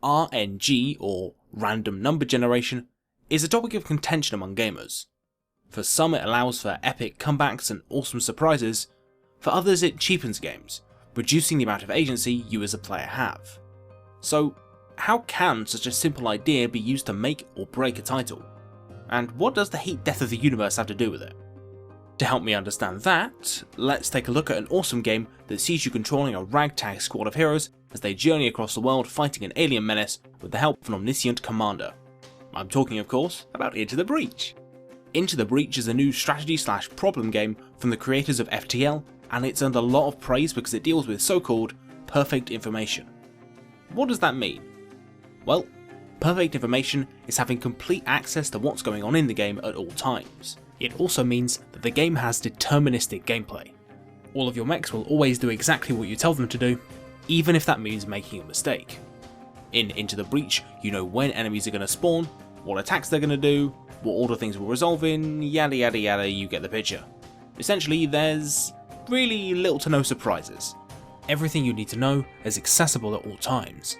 RNG, or random number generation, is a topic of contention among gamers. For some it allows for epic comebacks and awesome surprises, for others it cheapens games, reducing the amount of agency you as a player have. So how can such a simple idea be used to make or break a title? And what does the heat death of the universe have to do with it? To help me understand that, let's take a look at an awesome game that sees you controlling a ragtag squad of heroes as they journey across the world fighting an alien menace with the help of an omniscient commander. I'm talking, of course, about Into the Breach. Into the Breach is a new strategy/problem game from the creators of FTL, and it's earned a lot of praise because it deals with so-called perfect information. What does that mean? Well, perfect information is having complete access to what's going on in the game at all times. It also means that the game has deterministic gameplay. All of your mechs will always do exactly what you tell them to do, even if that means making a mistake. In Into the Breach, you know when enemies are going to spawn, what attacks they're going to do, what order things will resolve in, yada yada yada, you get the picture. Essentially, there's really little to no surprises. Everything you need to know is accessible at all times.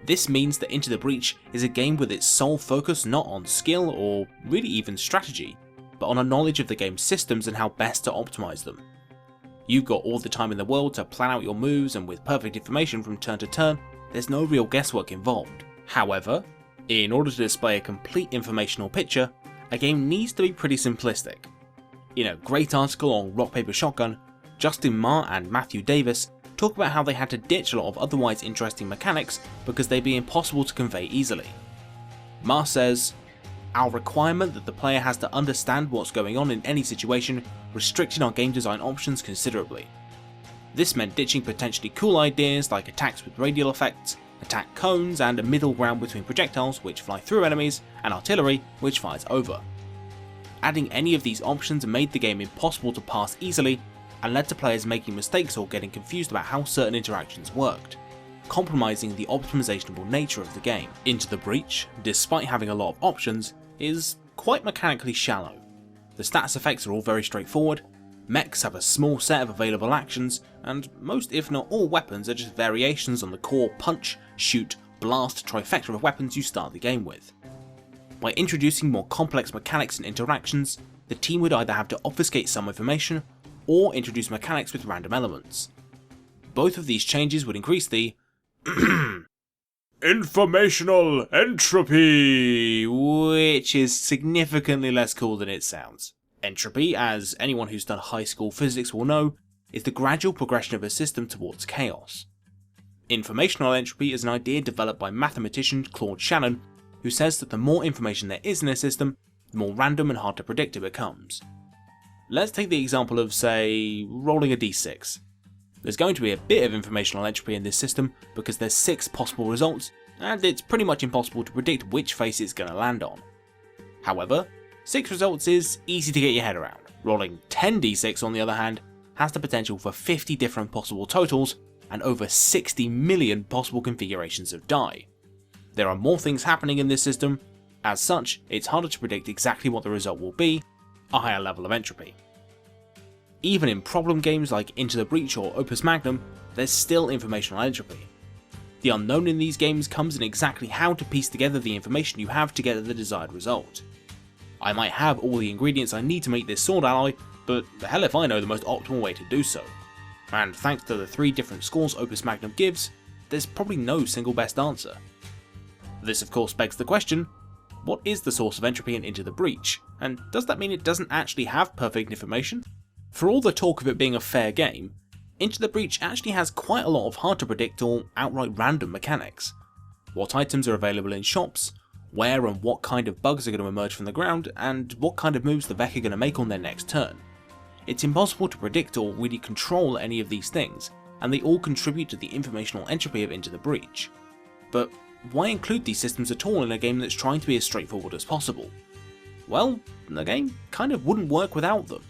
This means that Into the Breach is a game with its sole focus not on skill or really even strategy, but on a knowledge of the game's systems and how best to optimize them. You've got all the time in the world to plan out your moves, and with perfect information from turn to turn, there's no real guesswork involved. However, in order to display a complete informational picture, a game needs to be pretty simplistic. In a great article on Rock Paper Shotgun, Justin Marr and Matthew Davis talk about how they had to ditch a lot of otherwise interesting mechanics because they'd be impossible to convey easily. Marr says, "Our requirement that the player has to understand what's going on in any situation restricted our game design options considerably. This meant ditching potentially cool ideas like attacks with radial effects, attack cones, and a middle ground between projectiles which fly through enemies and artillery which fires over. Adding any of these options made the game impossible to pass easily and led to players making mistakes or getting confused about how certain interactions worked, compromising the optimizable nature of the game. Into the Breach, despite having a lot of options, is quite mechanically shallow. The stats effects are all very straightforward, mechs have a small set of available actions, and most if not all weapons are just variations on the core punch, shoot, blast trifecta of weapons you start the game with. By introducing more complex mechanics and interactions, the team would either have to obfuscate some information, or introduce mechanics with random elements. Both of these changes would increase the Informational Entropy, which is significantly less cool than it sounds. Entropy, as anyone who's done high school physics will know, is the gradual progression of a system towards chaos. Informational entropy is an idea developed by mathematician Claude Shannon, who says that the more information there is in a system, the more random and hard to predict it becomes. Let's take the example of, say, rolling a d6. There's going to be a bit of informational entropy in this system because there's 6 possible results, and it's pretty much impossible to predict which face it's going to land on. However, 6 results is easy to get your head around. Rolling 10 d6 on the other hand has the potential for 50 different possible totals and over 60 million possible configurations of die. There are more things happening in this system, as such it's harder to predict exactly what the result will be, a higher level of entropy. Even in problem games like Into the Breach or Opus Magnum, there's still informational entropy. The unknown in these games comes in exactly how to piece together the information you have to get the desired result. I might have all the ingredients I need to make this sword alloy, but the hell if I know the most optimal way to do so. And thanks to the 3 different scores Opus Magnum gives, there's probably no single best answer. This of course begs the question, what is the source of entropy in Into the Breach, and does that mean it doesn't actually have perfect information? For all the talk of it being a fair game, Into the Breach actually has quite a lot of hard to predict or outright random mechanics. What items are available in shops, where and what kind of bugs are going to emerge from the ground, and what kind of moves the Vec are going to make on their next turn. It's impossible to predict or really control any of these things, and they all contribute to the informational entropy of Into the Breach. But why include these systems at all in a game that's trying to be as straightforward as possible? Well, the game kind of wouldn't work without them.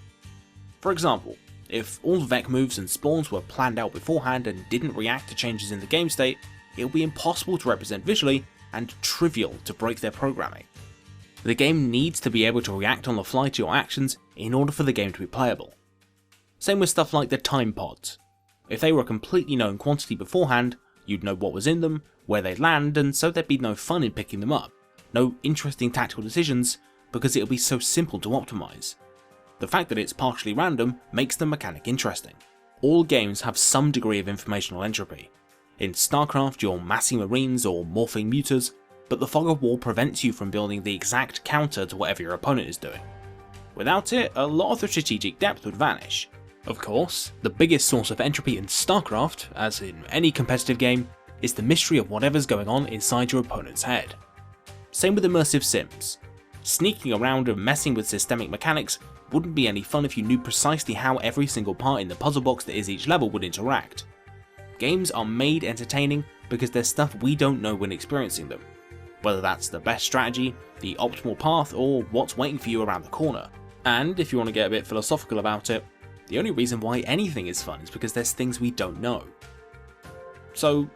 For example, if all Vec moves and spawns were planned out beforehand and didn't react to changes in the game state, it would be impossible to represent visually and trivial to break their programming. The game needs to be able to react on the fly to your actions in order for the game to be playable. Same with stuff like the time pods. If they were a completely known quantity beforehand, you'd know what was in them, where they land, and so there'd be no fun in picking them up, no interesting tactical decisions, because it'll be so simple to optimise. The fact that it's partially random makes the mechanic interesting. All games have some degree of informational entropy. In Starcraft you're massing marines or morphing mutas, but the fog of war prevents you from building the exact counter to whatever your opponent is doing. Without it, a lot of the strategic depth would vanish. Of course, the biggest source of entropy in Starcraft, as in any competitive game, is the mystery of whatever's going on inside your opponent's head. Same with immersive sims. Sneaking around and messing with systemic mechanics wouldn't be any fun if you knew precisely how every single part in the puzzle box that is each level would interact. Games are made entertaining because there's stuff we don't know when experiencing them, whether that's the best strategy, the optimal path, or what's waiting for you around the corner. And if you want to get a bit philosophical about it, the only reason why anything is fun is because there's things we don't know. So,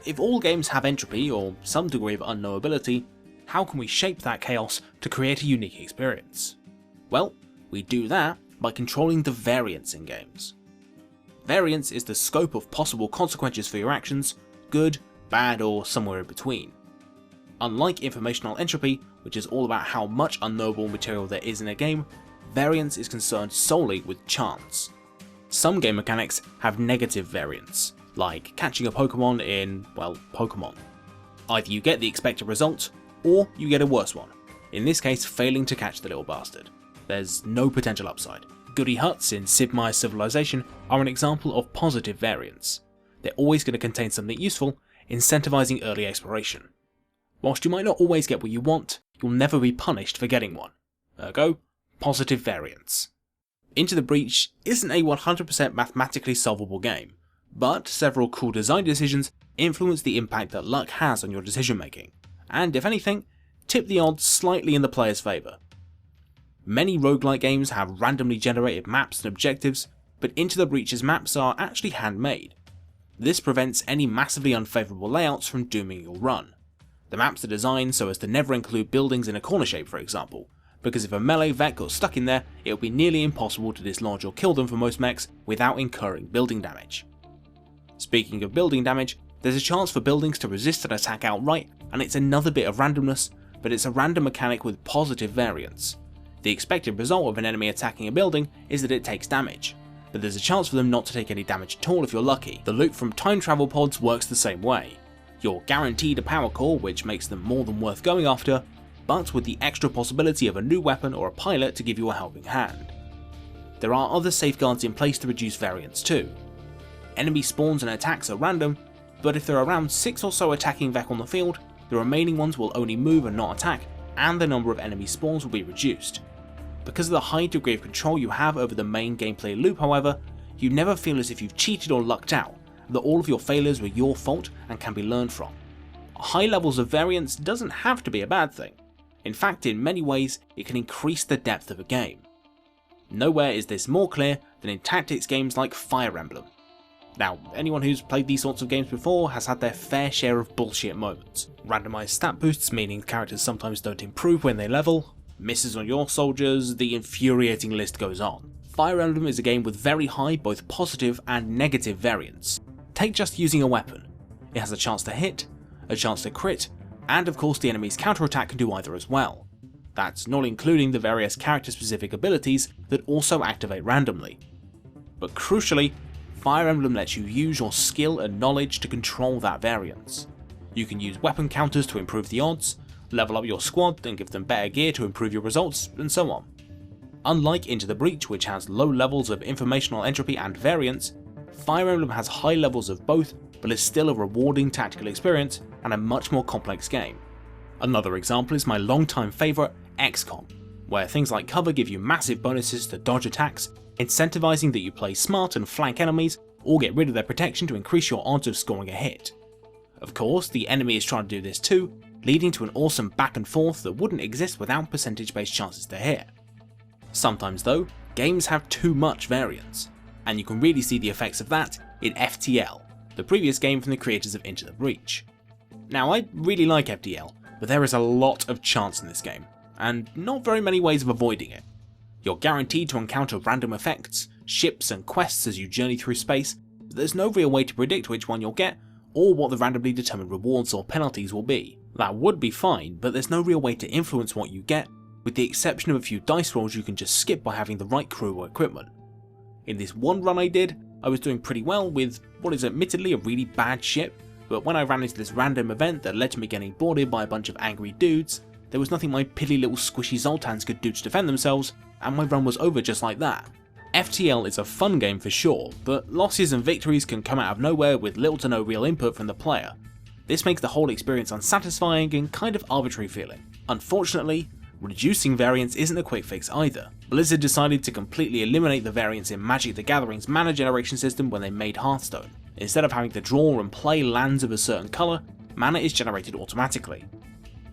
if all games have entropy or some degree of unknowability, how can we shape that chaos to create a unique experience? Well, we do that by controlling the variance in games. Variance is the scope of possible consequences for your actions, good, bad, or somewhere in between. Unlike informational entropy, which is all about how much unknowable material there is in a game, variance is concerned solely with chance. Some game mechanics have negative variance, like catching a Pokemon in, well, Pokemon. Either you get the expected result, or you get a worse one, in this case failing to catch the little bastard. There's no potential upside. Goody huts in Sid Meirs Civilisation are an example of positive variance. They're always going to contain something useful, incentivising early exploration. Whilst you might not always get what you want, you'll never be punished for getting one. Ergo, positive variance. Into the Breach isn't a 100% mathematically solvable game, but several cool design decisions influence the impact that luck has on your decision making, and if anything, tip the odds slightly in the player's favour. Many roguelike games have randomly generated maps and objectives, but Into the Breach's maps are actually handmade. This prevents any massively unfavourable layouts from dooming your run. The maps are designed so as to never include buildings in a corner shape, for example, because if a melee vet got stuck in there, it would be nearly impossible to dislodge or kill them for most mechs without incurring building damage. Speaking of building damage, there's a chance for buildings to resist an attack outright, and it's another bit of randomness, but it's a random mechanic with positive variance. The expected result of an enemy attacking a building is that it takes damage, but there's a chance for them not to take any damage at all if you're lucky. The loot from time travel pods works the same way. You're guaranteed a power core, which makes them more than worth going after, but with the extra possibility of a new weapon or a pilot to give you a helping hand. There are other safeguards in place to reduce variance too. Enemy spawns and attacks are random, but if there are around 6 or so attacking Vec on the field, the remaining ones will only move and not attack, and the number of enemy spawns will be reduced. Because of the high degree of control you have over the main gameplay loop, however, you never feel as if you've cheated or lucked out, that all of your failures were your fault and can be learned from. High levels of variance doesn't have to be a bad thing. In fact, in many ways, it can increase the depth of a game. Nowhere is this more clear than in tactics games like Fire Emblem. Now, anyone who's played these sorts of games before has had their fair share of bullshit moments. Randomised stat boosts meaning characters sometimes don't improve when they level, misses on your soldiers, the infuriating list goes on. Fire Emblem is a game with very high both positive and negative variance. Take just using a weapon. It has a chance to hit, a chance to crit, and of course the enemy's counterattack can do either as well. That's not including the various character specific abilities that also activate randomly. But crucially, Fire Emblem lets you use your skill and knowledge to control that variance. You can use weapon counters to improve the odds, level up your squad and give them better gear to improve your results, and so on. Unlike Into the Breach, which has low levels of informational entropy and variance, Fire Emblem has high levels of both, but is still a rewarding tactical experience and a much more complex game. Another example is my longtime favourite, XCOM, where things like cover give you massive bonuses to dodge attacks, incentivizing that you play smart and flank enemies, or get rid of their protection to increase your odds of scoring a hit. Of course, the enemy is trying to do this too, leading to an awesome back and forth that wouldn't exist without percentage-based chances to hit. Sometimes though, games have too much variance, and you can really see the effects of that in FTL, the previous game from the creators of Into the Breach. Now, I really like FTL, but there is a lot of chance in this game, and not very many ways of avoiding it. You're guaranteed to encounter random effects, ships and quests as you journey through space, but there's no real way to predict which one you'll get, or what the randomly determined rewards or penalties will be. That would be fine, but there's no real way to influence what you get, with the exception of a few dice rolls you can just skip by having the right crew or equipment. In this one run I did, I was doing pretty well with what is admittedly a really bad ship, but when I ran into this random event that led to me getting boarded by a bunch of angry dudes, there was nothing my piddly little squishy Zoltans could do to defend themselves, and my run was over just like that. FTL is a fun game for sure, but losses and victories can come out of nowhere with little to no real input from the player. This makes the whole experience unsatisfying and kind of arbitrary feeling. Unfortunately, reducing variance isn't a quick fix either. Blizzard decided to completely eliminate the variance in Magic the Gathering's mana generation system when they made Hearthstone. Instead of having to draw and play lands of a certain colour, mana is generated automatically.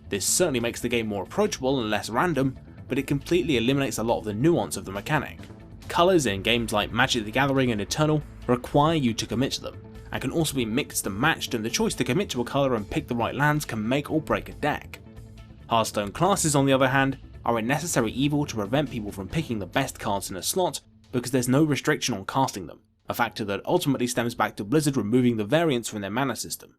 This certainly makes the game more approachable and less random, but it completely eliminates a lot of the nuance of the mechanic. Colours in games like Magic the Gathering and Eternal require you to commit to them, and can also be mixed and matched, and the choice to commit to a colour and pick the right lands can make or break a deck. Hearthstone classes, on the other hand, are a necessary evil to prevent people from picking the best cards in a slot because there's no restriction on casting them, a factor that ultimately stems back to Blizzard removing the variance from their mana system.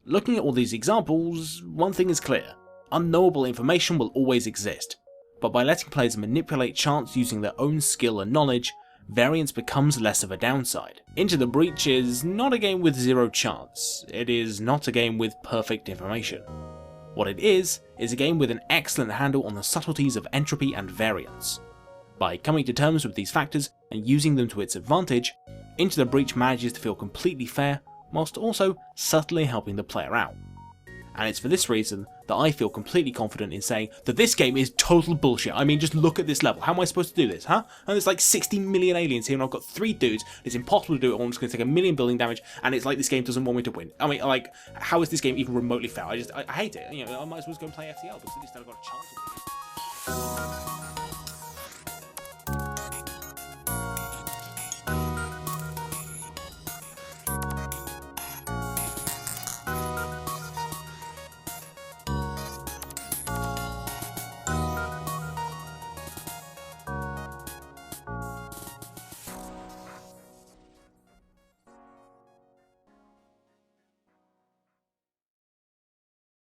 Looking at all these examples, one thing is clear: unknowable information will always exist, but by letting players manipulate chance using their own skill and knowledge, variance becomes less of a downside. Into the Breach is not a game with zero chance, it is not a game with perfect information. What it is a game with an excellent handle on the subtleties of entropy and variance. By coming to terms with these factors and using them to its advantage, Into the Breach manages to feel completely fair, whilst also subtly helping the player out. And it's for this reason that I feel completely confident in saying that this game is total bullshit. I mean, just look at this level. How am I supposed to do this, huh? And there's like 60 million aliens here and I've got 3 dudes. It's impossible to do it all. I'm just going to take 1 million building damage, and it's like this game doesn't want me to win. I mean, like, how is this game even remotely fair? I hate it. You know, I might as well go and play FTL because at least I've got a chance of it.